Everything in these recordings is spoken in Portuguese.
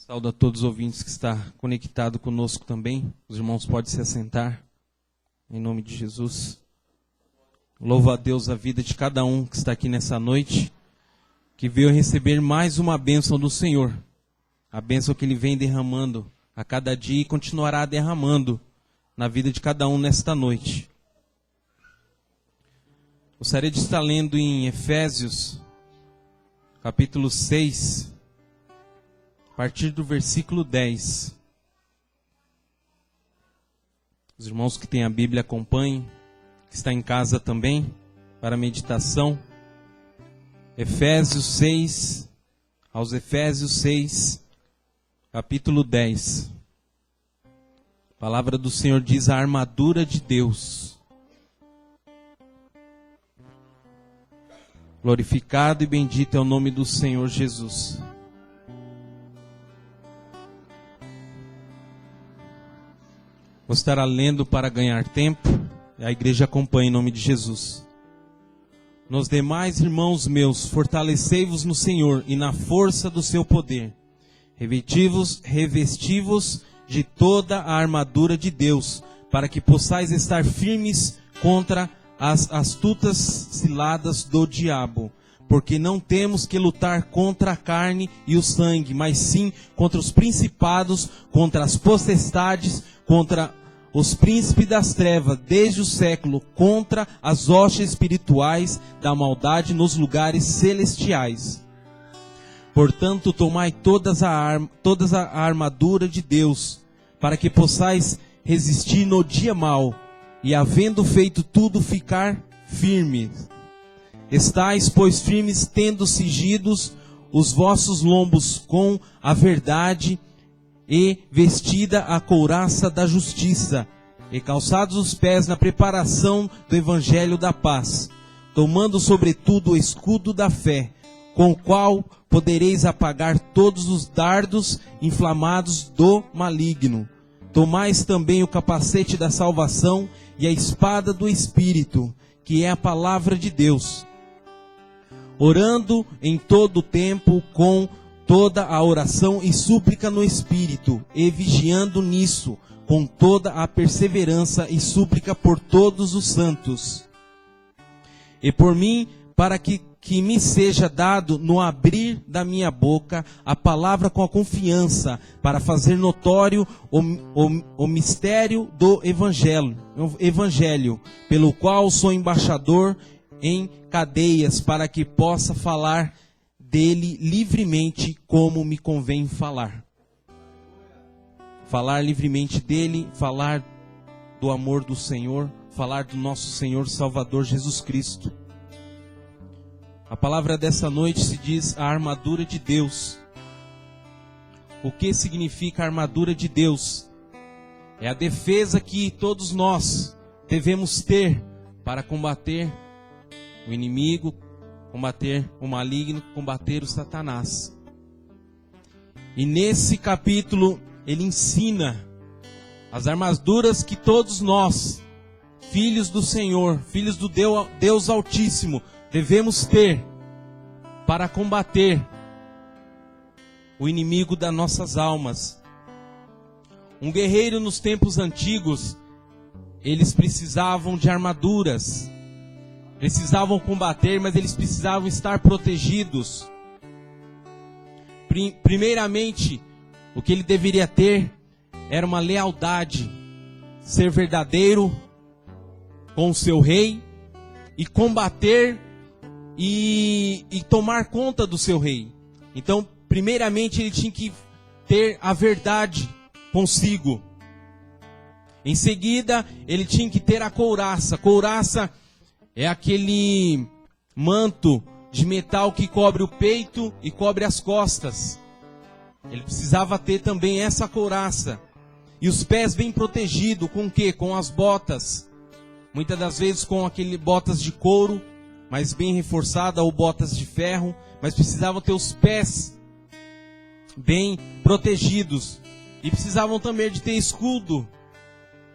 Saúdo a todos os ouvintes que estão conectados conosco também. Os irmãos podem se assentar, em nome de Jesus. Louvo a Deus a vida de cada um que está aqui nessa noite, que veio receber mais uma bênção do Senhor. A bênção que Ele vem derramando a cada dia e continuará derramando na vida de cada um nesta noite. Gostaria de estar lendo em Efésios, capítulo 6, a partir do versículo 10. Os irmãos que têm a Bíblia acompanhem, que está em casa também, para meditação. Efésios 6, aos Efésios 6, capítulo 10. A palavra do Senhor diz: a armadura de Deus. Glorificado e bendito é o nome do Senhor Jesus. Vou estar lendo para ganhar tempo, e a igreja acompanha em nome de Jesus. Nos demais, irmãos meus, fortalecei-vos no Senhor e na força do seu poder. Revesti-vos de toda a armadura de Deus, para que possais estar firmes contra as astutas ciladas do diabo. Porque não temos que lutar contra a carne e o sangue, mas sim contra os principados, contra as potestades, contra os príncipes das trevas, desde o século, contra as hostes espirituais da maldade nos lugares celestiais. Portanto, tomai toda a armadura de Deus, para que possais resistir no dia mau, e havendo feito tudo, ficar firmes. Estais, pois, firmes, tendo cingidos os vossos lombos com a verdade, e vestida a couraça da justiça, e calçados os pés na preparação do evangelho da paz, tomando sobretudo o escudo da fé, com o qual podereis apagar todos os dardos inflamados do maligno. Tomais também o capacete da salvação e a espada do Espírito, que é a palavra de Deus, orando em todo o tempo com toda a oração e súplica no Espírito, e vigiando nisso, com toda a perseverança e súplica por todos os santos. E por mim, para que me seja dado no abrir da minha boca a palavra com a confiança, para fazer notório o mistério do Evangelho, pelo qual sou embaixador em cadeias, para que possa falar dele livremente como me convém falar. Falar livremente dele, falar do amor do Senhor, falar do nosso Senhor Salvador Jesus Cristo. A palavra dessa noite se diz a armadura de Deus. O que significa a armadura de Deus? É a defesa que todos nós devemos ter para combater o inimigo, combater o maligno, combater o Satanás. E nesse capítulo ele ensina as armaduras que todos nós, filhos do Senhor, filhos do Deus Altíssimo, devemos ter para combater o inimigo das nossas almas. Um guerreiro nos tempos antigos, eles precisavam de armaduras. Precisavam combater, mas eles precisavam estar protegidos. Primeiramente, o que ele deveria ter era uma lealdade, ser verdadeiro com o seu rei e combater e tomar conta do seu rei. Então, primeiramente, ele tinha que ter a verdade consigo. Em seguida, ele tinha que ter a couraça. Couraça é aquele manto de metal que cobre o peito e cobre as costas. Ele precisava ter também essa couraça. E os pés bem protegidos, com o quê? Com as botas. Muitas das vezes com aquele botas de couro, mas bem reforçada, ou botas de ferro. Mas precisavam ter os pés bem protegidos. E precisavam também de ter escudo,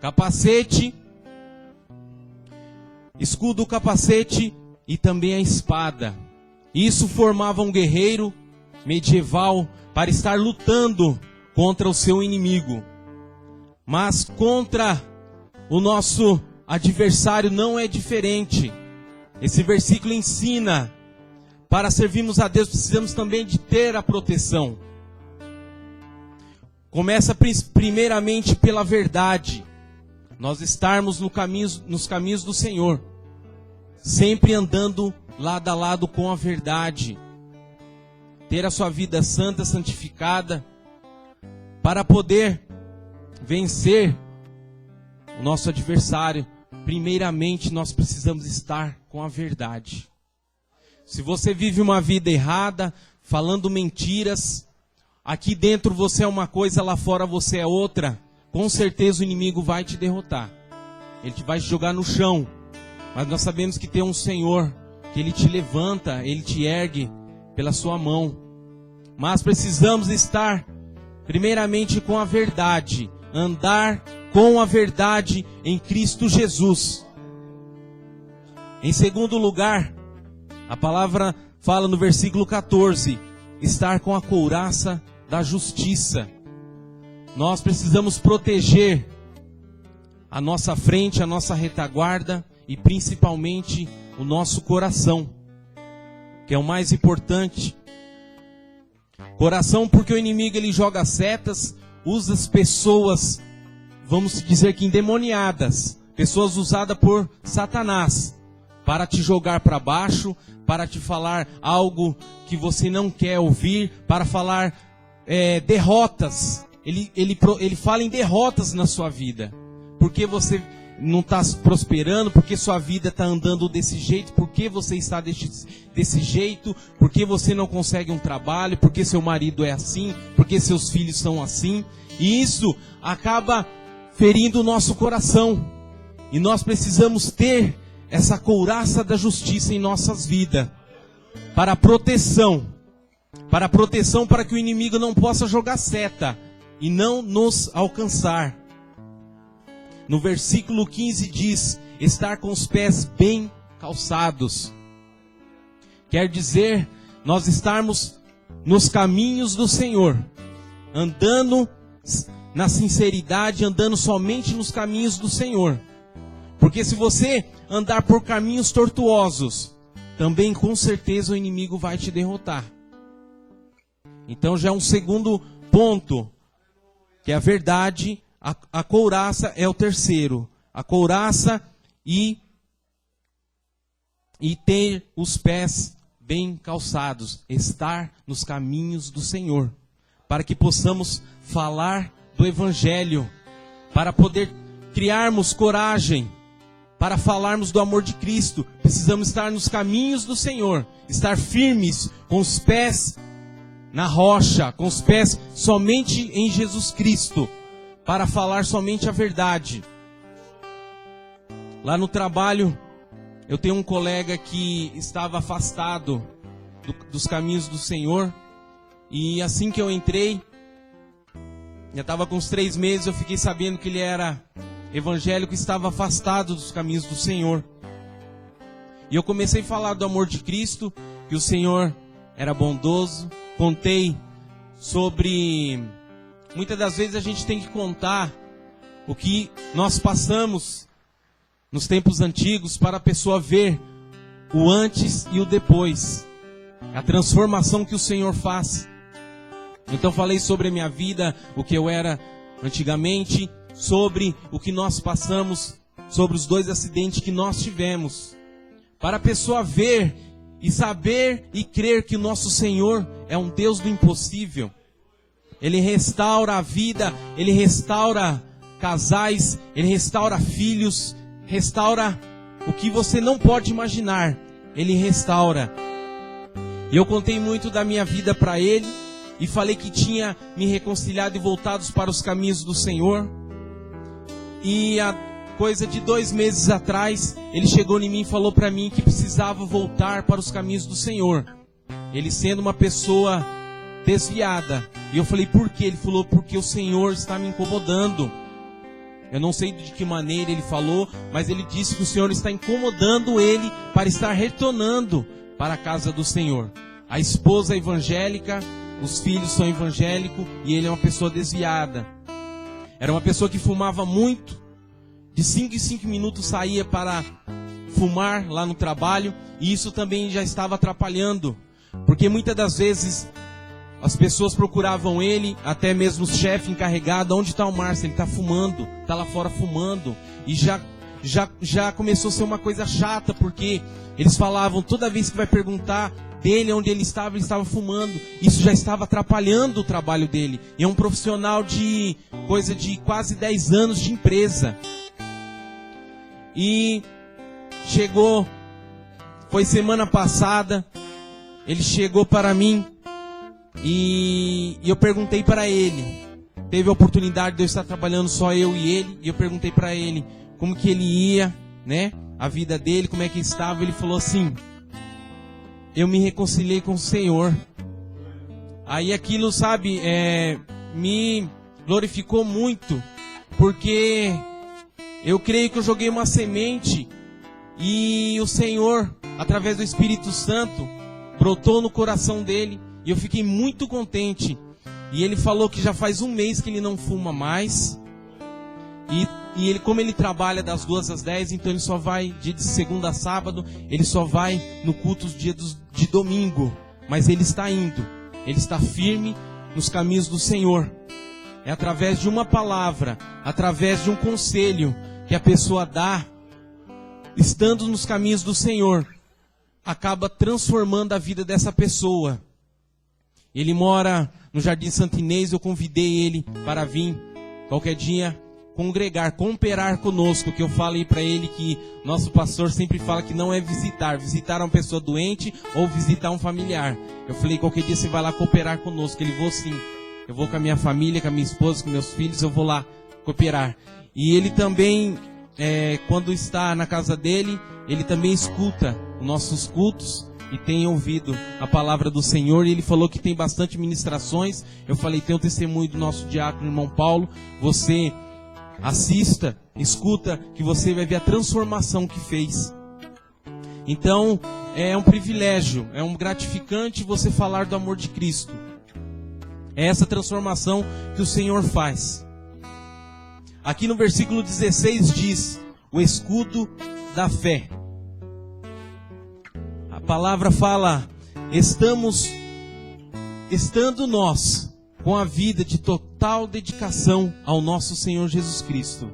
capacete, escudo, capacete e também a espada. Isso formava um guerreiro medieval para estar lutando contra o seu inimigo. Mas contra o nosso adversário não é diferente. Esse versículo ensina, para servirmos a Deus precisamos também de ter a proteção. Começa primeiramente pela verdade. Nós estarmos nos caminhos do Senhor, sempre andando lado a lado com a verdade. Ter a sua vida santa, santificada, para poder vencer o nosso adversário. Primeiramente nós precisamos estar com a verdade. Se você vive uma vida errada, falando mentiras, aqui dentro você é uma coisa, lá fora você é outra, com certeza o inimigo vai te derrotar. Ele vai te jogar no chão. Mas nós sabemos que tem um Senhor, que Ele te levanta, Ele te ergue pela sua mão. Mas precisamos estar primeiramente com a verdade, andar com a verdade em Cristo Jesus. Em segundo lugar, a palavra fala no versículo 14, estar com a couraça da justiça. Nós precisamos proteger a nossa frente, a nossa retaguarda e principalmente o nosso coração, que é o mais importante. Coração, porque o inimigo ele joga setas, usa as pessoas, vamos dizer que endemoniadas, pessoas usadas por Satanás, para te jogar para baixo, para te falar algo que você não quer ouvir, para falar derrotas. Ele fala em derrotas na sua vida, porque você não está prosperando, porque sua vida está andando desse jeito, porque você está desse jeito, porque você não consegue um trabalho, porque seu marido é assim, porque seus filhos são assim, e isso acaba ferindo o nosso coração, e nós precisamos ter essa couraça da justiça em nossas vidas, para proteção, para que o inimigo não possa jogar seta, e não nos alcançar. No versículo 15 diz, estar com os pés bem calçados. Quer dizer, nós estarmos nos caminhos do Senhor, andando na sinceridade, andando somente nos caminhos do Senhor. Porque se você andar por caminhos tortuosos, também com certeza o inimigo vai te derrotar. Então já é um segundo ponto, que é a verdade. A couraça é o terceiro. A couraça e ter os pés bem calçados. Estar nos caminhos do Senhor. Para que possamos falar do Evangelho. Para poder criarmos coragem. Para falarmos do amor de Cristo. Precisamos estar nos caminhos do Senhor. Estar firmes com os pés na rocha. Com os pés somente em Jesus Cristo. Para falar somente a verdade. Lá no trabalho, eu tenho um colega que estava afastado dos caminhos do Senhor. E assim que eu entrei, já estava com uns 3 meses, eu fiquei sabendo que ele era evangélico e estava afastado dos caminhos do Senhor. E eu comecei a falar do amor de Cristo, que o Senhor era bondoso. Contei sobre... Muitas das vezes a gente tem que contar o que nós passamos nos tempos antigos para a pessoa ver o antes e o depois. A transformação que o Senhor faz. Então falei sobre a minha vida, o que eu era antigamente, sobre o que nós passamos, sobre os 2 acidentes que nós tivemos. Para a pessoa ver e saber e crer que o nosso Senhor é um Deus do impossível. Ele restaura a vida, Ele restaura casais, Ele restaura filhos, restaura o que você não pode imaginar, Ele restaura. E eu contei muito da minha vida para Ele, e falei que tinha me reconciliado e voltado para os caminhos do Senhor. E há coisa de 2 meses atrás, Ele chegou em mim e falou para mim que precisava voltar para os caminhos do Senhor. Ele sendo uma pessoa desviada. E eu falei, por quê? Ele falou, porque o Senhor está me incomodando. Eu não sei de que maneira ele falou, mas ele disse que o Senhor está incomodando ele para estar retornando para a casa do Senhor. A esposa evangélica, os filhos são evangélicos e ele é uma pessoa desviada. Era uma pessoa que fumava muito, de 5 em 5 minutos saía para fumar lá no trabalho, e isso também já estava atrapalhando, porque muitas das vezes as pessoas procuravam ele, até mesmo o chefe encarregado: onde está o Márcio? Ele está fumando, está lá fora fumando. E já começou a ser uma coisa chata, porque eles falavam, toda vez que vai perguntar dele onde ele estava fumando. Isso já estava atrapalhando o trabalho dele. E é um profissional de coisa de quase 10 anos de empresa. E foi semana passada, ele chegou para mim e eu perguntei para ele. Teve a oportunidade de eu estar trabalhando só eu e ele, e eu perguntei para ele como que ele ia, né? A vida dele, como é que estava. Ele falou assim: eu me reconciliei com o Senhor. Aí aquilo, sabe, me glorificou muito, porque eu creio que eu joguei uma semente e o Senhor, através do Espírito Santo, brotou no coração dele, e eu fiquei muito contente. E ele falou que já faz 1 mês que ele não fuma mais. E ele, como ele trabalha das 2 às 10, então ele só vai de segunda a sábado, ele só vai no culto os dias de domingo. Mas ele está indo, ele está firme nos caminhos do Senhor. É através de uma palavra, através de um conselho que a pessoa dá, estando nos caminhos do Senhor, acaba transformando a vida dessa pessoa. Ele mora no Jardim Santo Inês. Eu convidei ele para vir qualquer dia congregar, cooperar conosco, que eu falei para ele que nosso pastor sempre fala que não é visitar uma pessoa doente ou visitar um familiar. Eu falei, qualquer dia você vai lá cooperar conosco. Ele: vou sim, eu vou com a minha família, com a minha esposa, com meus filhos, eu vou lá cooperar. E ele também, quando está na casa dele, ele também escuta os nossos cultos e tem ouvido a palavra do Senhor. E ele falou que tem bastante ministrações. Eu falei, tem o testemunho do nosso diácono, irmão Paulo. Você assista, escuta, que você vai ver a transformação que fez. Então, é um privilégio, é um gratificante você falar do amor de Cristo. É essa transformação que o Senhor faz. Aqui no versículo 16 diz: o escudo da fé. A palavra fala: estando nós com a vida de total dedicação ao nosso Senhor Jesus Cristo.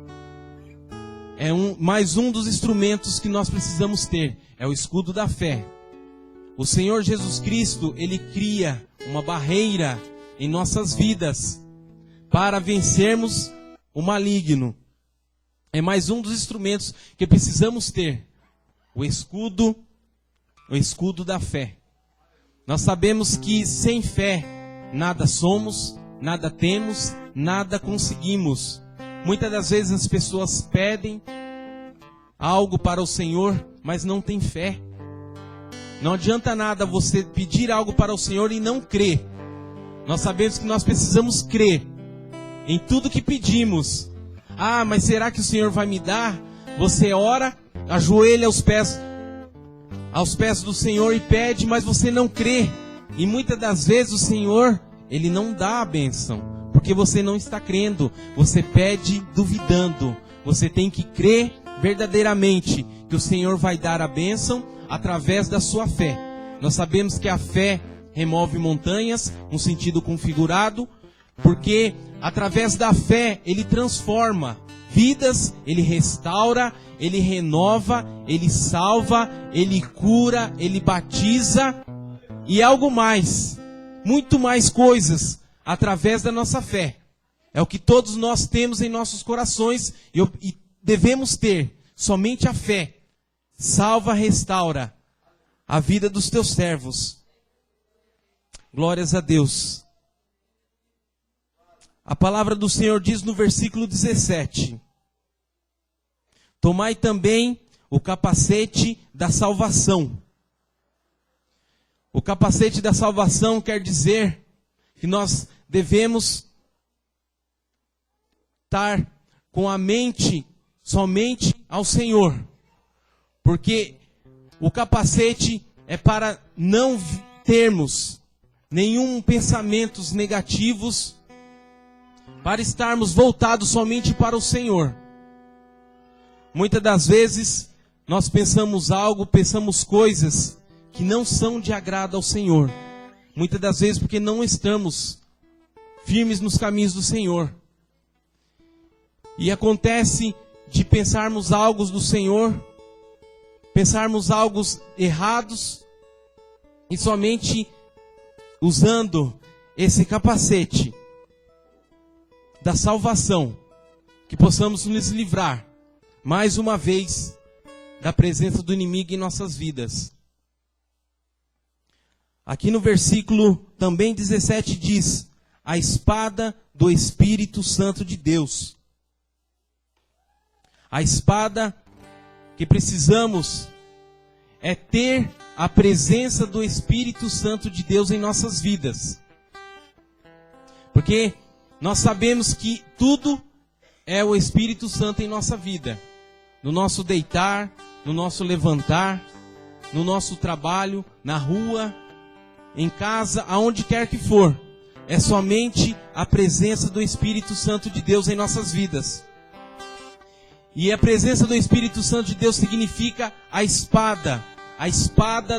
É mais um dos instrumentos que nós precisamos ter, é o escudo da fé. O Senhor Jesus Cristo, Ele cria uma barreira em nossas vidas para vencermos o maligno. É mais um dos instrumentos que precisamos ter, o escudo da fé. Nós sabemos que sem fé nada somos, nada temos, nada conseguimos. Muitas das vezes as pessoas pedem algo para o Senhor, mas não tem fé. Não adianta nada você pedir algo para o Senhor e não crer. Nós sabemos que nós precisamos crer em tudo que pedimos. Ah, mas será que o Senhor vai me dar? Você ora, ajoelha aos pés do Senhor e pede, mas você não crê. E muitas das vezes o Senhor, Ele não dá a bênção, porque você não está crendo. Você pede duvidando. Você tem que crer verdadeiramente que o Senhor vai dar a bênção através da sua fé. Nós sabemos que a fé remove montanhas, um sentido configurado, porque através da fé Ele transforma vidas, Ele restaura, Ele renova, Ele salva, Ele cura, Ele batiza e algo mais, muito mais coisas através da nossa fé. É o que todos nós temos em nossos corações e devemos ter. Somente a fé salva, restaura a vida dos teus servos. Glórias a Deus. A palavra do Senhor diz no versículo 17: tomai também o capacete da salvação. O capacete da salvação quer dizer que nós devemos estar com a mente somente ao Senhor. Porque o capacete é para não nenhum pensamentos negativos, para estarmos voltados somente para o Senhor. Muitas das vezes nós pensamos algo, pensamos coisas que não são de agrado ao Senhor. Muitas das vezes porque não estamos firmes nos caminhos do Senhor. E acontece de pensarmos algo do Senhor, pensarmos algo errados, e somente usando esse capacete da salvação, que possamos nos livrar, mais uma vez, da presença do inimigo em nossas vidas. Aqui no versículo também 17 diz: a espada do Espírito Santo de Deus. A espada que precisamos é ter a presença do Espírito Santo de Deus em nossas vidas. Porque nós sabemos que tudo é o Espírito Santo em nossa vida. No nosso deitar, no nosso levantar, no nosso trabalho, na rua, em casa, aonde quer que for. É somente a presença do Espírito Santo de Deus em nossas vidas. E a presença do Espírito Santo de Deus significa a espada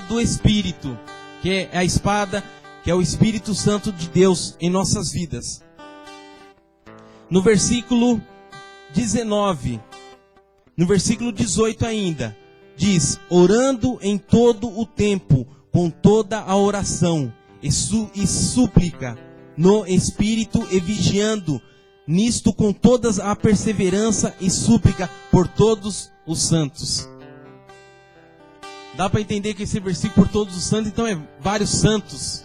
do Espírito, que é a espada, que é o Espírito Santo de Deus em nossas vidas. No versículo 19, no versículo 18 ainda, diz: orando em todo o tempo, com toda a oração e súplica no Espírito, e vigiando nisto com toda a perseverança e súplica por todos os santos. Dá para entender que esse versículo por todos os santos, então é vários santos.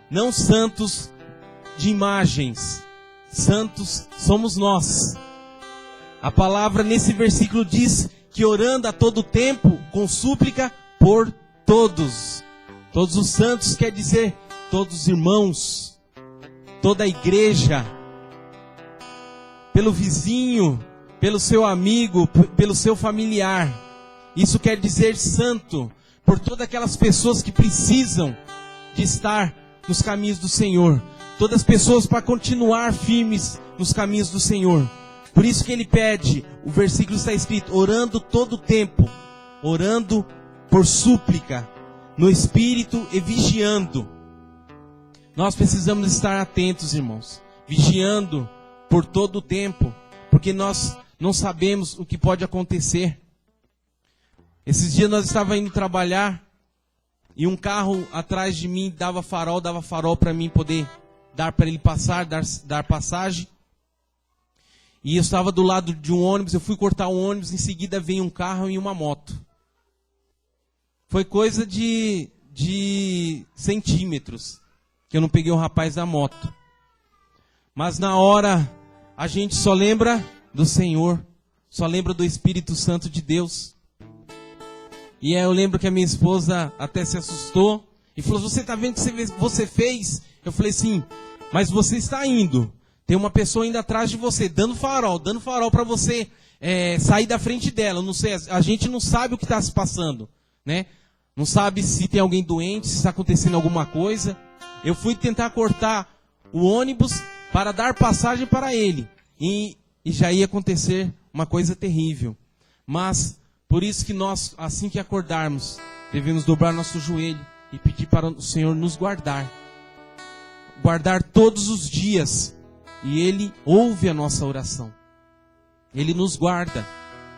Não santos de imagens. Santos somos nós. A palavra nesse versículo diz que orando a todo tempo, com súplica por todos. Todos os santos quer dizer todos os irmãos, toda a igreja, pelo vizinho, pelo seu amigo, pelo seu familiar. Isso quer dizer santo, por todas aquelas pessoas que precisam de estar nos caminhos do Senhor. Todas as pessoas para continuar firmes nos caminhos do Senhor. Por isso que ele pede, o versículo está escrito, orando todo o tempo, orando por súplica, no Espírito e vigiando. Nós precisamos estar atentos, irmãos, vigiando por todo o tempo, porque nós não sabemos o que pode acontecer. Esses dias nós estávamos indo trabalhar e um carro atrás de mim dava farol para mim poder dar para ele passar, dar passagem. E eu estava do lado de um ônibus, eu fui cortar o ônibus, em seguida veio um carro e uma moto. Foi coisa de centímetros que eu não peguei o rapaz da moto. Mas na hora a gente só lembra do Senhor, só lembra do Espírito Santo de Deus. E aí eu lembro que a minha esposa até se assustou e falou: você está vendo o que você fez? Eu falei: sim, mas você está indo. Tem uma pessoa indo atrás de você, dando farol para você sair da frente dela. Não sei, a gente não sabe o que está se passando, né? Não sabe se tem alguém doente, se está acontecendo alguma coisa. Eu fui tentar cortar o ônibus para dar passagem para ele. E já ia acontecer uma coisa terrível. Mas, por isso que nós, assim que acordarmos, devemos dobrar nosso joelho e pedir para o Senhor nos guardar. Guardar todos os dias. E Ele ouve a nossa oração. Ele nos guarda.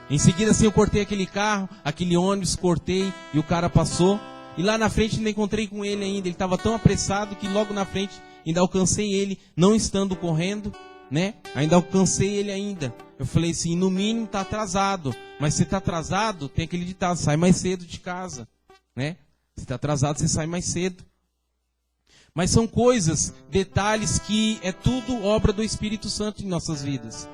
Em seguida, assim, eu cortei aquele carro, aquele ônibus, cortei, e o cara passou. E lá na frente ainda encontrei com ele ainda. Ele estava tão apressado que logo na frente ainda alcancei ele, não estando correndo, né? Ainda alcancei ele ainda. Eu falei assim: no mínimo está atrasado. Mas se está atrasado, tem aquele ditado: sai mais cedo de casa, né? Se está atrasado, você sai mais cedo. Mas são coisas, detalhes que é tudo obra do Espírito Santo em nossas vidas.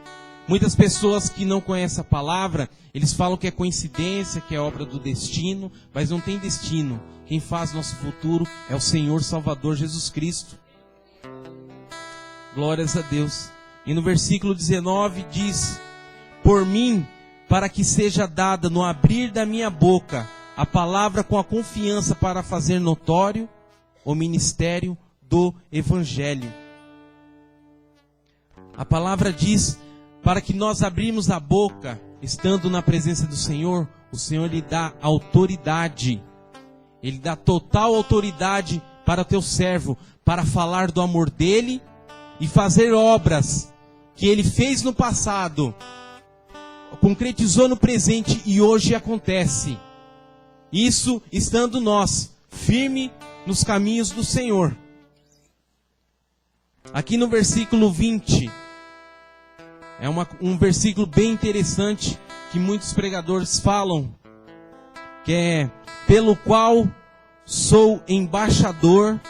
Muitas pessoas que não conhecem a palavra, eles falam que é coincidência, que é obra do destino, mas não tem destino. Quem faz nosso futuro é o Senhor Salvador Jesus Cristo. Glórias a Deus. E no versículo 19 diz: por mim, para que seja dada no abrir da minha boca a palavra com a confiança para fazer notório o ministério do Evangelho. A palavra diz, para que nós abrirmos a boca, estando na presença do Senhor, o Senhor lhe dá autoridade. Ele dá total autoridade para o teu servo, para falar do amor dele e fazer obras que ele fez no passado, concretizou no presente e hoje acontece. Isso estando nós firme nos caminhos do Senhor. Aqui no versículo 20, é um versículo bem interessante que muitos pregadores falam, que é: pelo qual sou embaixador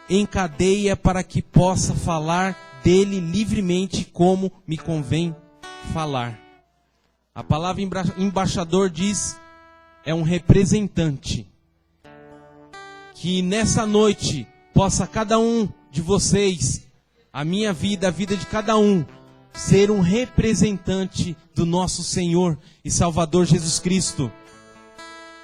em cadeia para que possa falar dele livremente como me convém falar. A palavra embaixador diz, é um representante. Que nessa noite possa cada um de vocês, a minha vida, a vida de cada um, ser um representante do nosso Senhor e Salvador Jesus Cristo.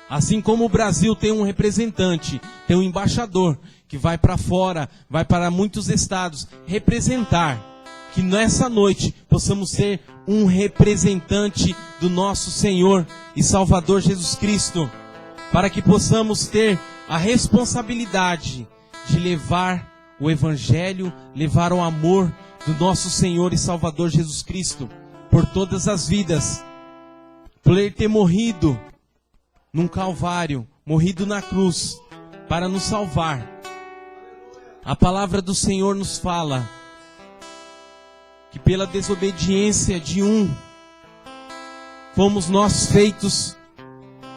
Assim como o Brasil tem um representante, tem um embaixador, que vai para fora, vai para muitos estados, representar. Que nessa noite possamos ser um representante do nosso Senhor e Salvador Jesus Cristo. Para que possamos ter a responsabilidade de levar o Evangelho, levar o amor do nosso Senhor e Salvador Jesus Cristo por todas as vidas. Por Ele ter morrido num Calvário, morrido na cruz, para nos salvar. A palavra do Senhor nos fala que pela desobediência de um, fomos nós feitos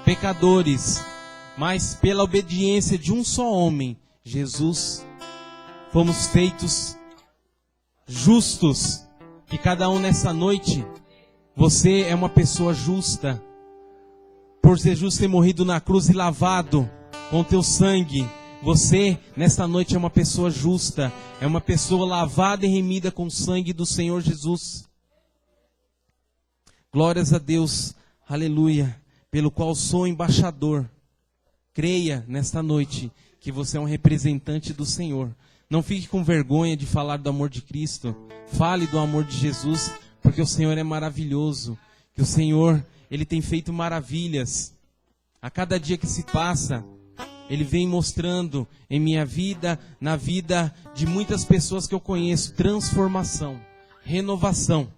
pecadores, mas pela obediência de um só homem, Jesus, fomos feitos justos. Que cada um nessa noite, você é uma pessoa justa, por ser justo ter morrido na cruz e lavado com teu sangue. Você, nesta noite, é uma pessoa justa, é uma pessoa lavada e remida com o sangue do Senhor Jesus. Glórias a Deus, aleluia, pelo qual sou embaixador. Creia nesta noite que você é um representante do Senhor. Não fique com vergonha de falar do amor de Cristo. Fale do amor de Jesus, porque o Senhor é maravilhoso. Que o Senhor, Ele tem feito maravilhas. A cada dia que se passa, Ele vem mostrando em minha vida, na vida de muitas pessoas que eu conheço, transformação, renovação.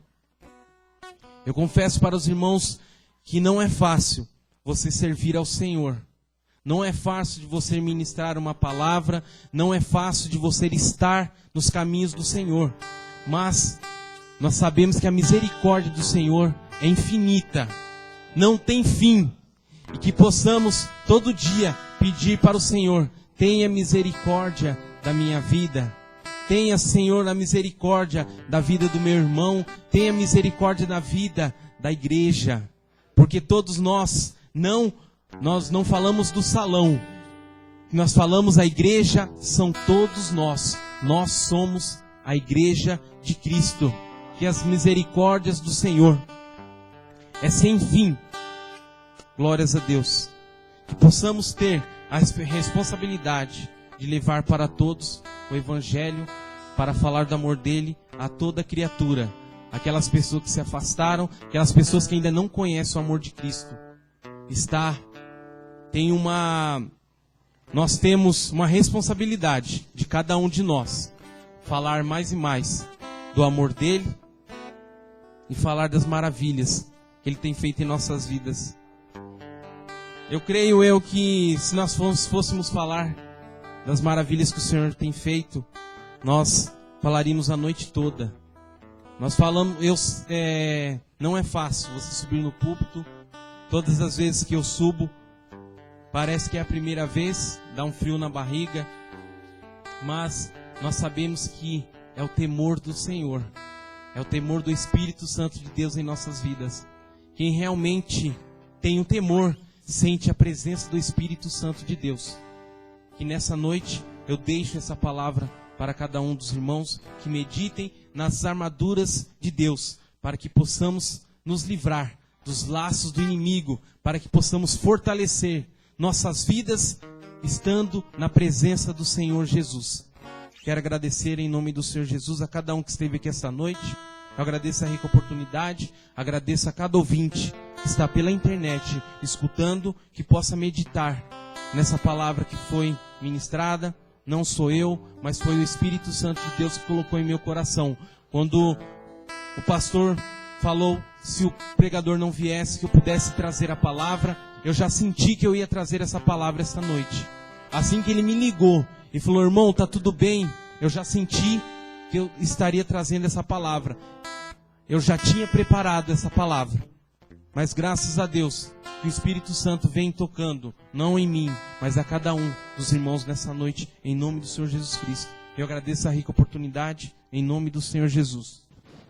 Eu confesso para os irmãos que não é fácil você servir ao Senhor. Não é fácil de você ministrar uma palavra, não é fácil de você estar nos caminhos do Senhor. Mas nós sabemos que a misericórdia do Senhor é infinita, não tem fim. E que possamos todo dia pedir para o Senhor: tenha misericórdia da minha vida. Tenha, Senhor, a misericórdia da vida do meu irmão. Tenha misericórdia da vida da igreja. Porque todos nós não falamos do salão. Nós falamos a igreja, são todos nós. Nós somos a igreja de Cristo. Que as misericórdias do Senhor é sem fim. Glórias a Deus. Que possamos ter a responsabilidade de levar para todos o Evangelho, para falar do amor dele a toda criatura. Aquelas pessoas que se afastaram, aquelas pessoas que ainda não conhecem o amor de Cristo. Nós temos uma responsabilidade de cada um de nós. Falar mais e mais do amor dele e falar das maravilhas que ele tem feito em nossas vidas. Eu creio que se nós fôssemos falar das maravilhas que o Senhor tem feito, nós falaríamos a noite toda. Nós falamos, não é fácil você subir no púlpito. Todas as vezes que eu subo, parece que é a primeira vez, dá um frio na barriga. Mas nós sabemos que é o temor do Senhor, é o temor do Espírito Santo de Deus em nossas vidas. Quem realmente tem o temor, sente a presença do Espírito Santo de Deus. Que nessa noite eu deixo essa palavra para cada um dos irmãos, que meditem nas armaduras de Deus, para que possamos nos livrar dos laços do inimigo, para que possamos fortalecer nossas vidas estando na presença do Senhor Jesus. Quero agradecer em nome do Senhor Jesus a cada um que esteve aqui esta noite. Eu agradeço a rica oportunidade, agradeço a cada ouvinte que está pela internet escutando, que possa meditar nessa palavra que foi ministrada. Não sou eu, mas foi o Espírito Santo de Deus que colocou em meu coração. Quando o pastor falou, se o pregador não viesse, que eu pudesse trazer a palavra, eu já senti que eu ia trazer essa palavra esta noite. Assim que ele me ligou e falou, irmão, tá tudo bem, eu já senti que eu estaria trazendo essa palavra. Eu já tinha preparado essa palavra. Mas graças a Deus, que o Espírito Santo vem tocando, não em mim, mas a cada um dos irmãos nessa noite, em nome do Senhor Jesus Cristo. Eu agradeço a rica oportunidade, em nome do Senhor Jesus.